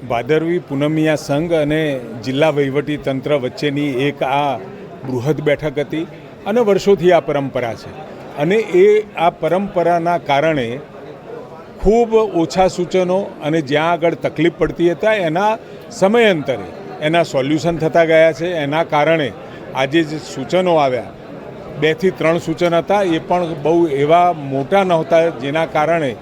ભાદરવી પૂનમિયા સંઘ અને જિલ્લા વહીવટી તંત્ર વચ્ચેની એક આ બૃહદ બેઠક હતી અને વર્ષોથી આ પરંપરા છે અને એ આ પરંપરાના કારણે ખૂબ ઓછા સૂચનો અને જ્યાં આગળ તકલીફ પડતી હતા એના સમયાંતરે એના સોલ્યુશન થતા ગયા છે. એના કારણે આજે જે સૂચનો આવ્યા 2 થી 3 સૂચન હતા એ પણ બહુ એવા મોટા નહોતા જેના કારણે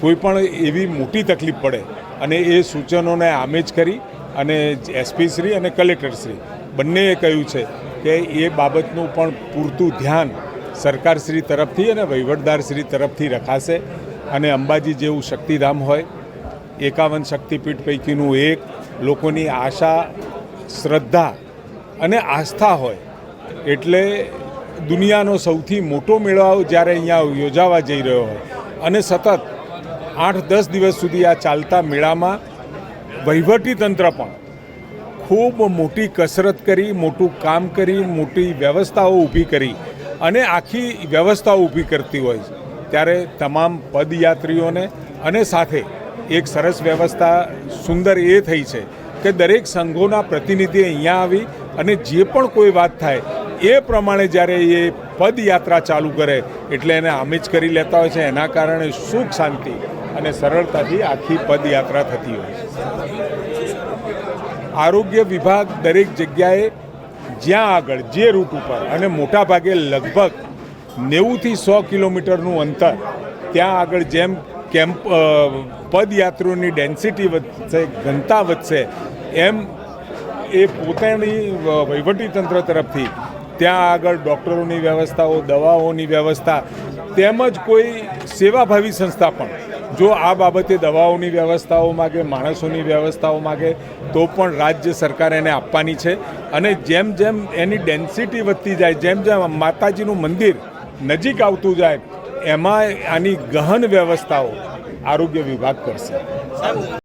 કોઈ પણ એવી મોટી તકલીફ પડે અને એ સૂચનોને આમેજ કરી અને એસપી શ્રી અને કલેક્ટર શ્રી બંનેએ કહ્યું છે કે એ બાબતનું પણ પૂરતું ધ્યાન સરકારશ્રી તરફથી અને વહીવટદારશ્રી તરફથી રખાશે અને અંબાજી જેવું શક્તિધામ હોય 51 શક્તિપીઠ પૈકીનું એક, લોકોની આશા, શ્રદ્ધા અને આસ્થા હોય એટલે દુનિયાનો સૌથી મોટો મેળાવો જ્યારે અહીંયા યોજાવા જઈ રહ્યો હોય અને સતત 8-10 દિવસ સુધી આ ચાલતા મેળામાં વહીવટીતંત્ર પણ ખૂબ મોટી કસરત કરી, મોટું કામ કરી, મોટી વ્યવસ્થાઓ ઊભી કરી અને આખી વ્યવસ્થાઓ ઊભી કરતી હોય છે ત્યારે તમામ પદયાત્રીઓને અને સાથે એક સરસ વ્યવસ્થા સુંદર એ થઈ છે કે દરેક સંઘોના પ્રતિનિધિ અહીંયા આવી અને જે પણ કોઈ વાત થાય એ પ્રમાણે જ્યારે એ પદયાત્રા ચાલુ કરે એટલે એને આમેજ કરી લેતા હોય છે. એના કારણે સુખ શાંતિ અને સરળતાથી આખી પદયાત્રા થતી હોય છે. આરોગ્ય વિભાગ દરેક જગ્યાએ જ્યાં આગળ જે રૂટ ઉપર અને મોટાભાગે લગભગ 90 થી 100 કિલોમીટરનું અંતર ત્યાં આગળ જેમ કેમ્પ પદયાત્રીઓની ડેન્સિટી વધશે, ઘનતા વધશે એમ એ પોતાની વહીવટીતંત્ર તરફથી ત્યાં આગળ ડૉક્ટરોની વ્યવસ્થાઓ, દવાઓની વ્યવસ્થા તેમજ કોઈ સેવાભાવી સંસ્થા પણ જો આ બાબતે દવાઓની વ્યવસ્થાઓ માગે, માણસોની વ્યવસ્થાઓ માગે તો પણ રાજ્ય સરકાર એને આપવાની છે અને જેમ જેમ એની ડેન્સિટી વધતી જાય, જેમ જેમ માતાજીનું મંદિર નજીક આવતું જાય એમાં આની ગહન વ્યવસ્થાઓ આરોગ્ય વિભાગ કરશે.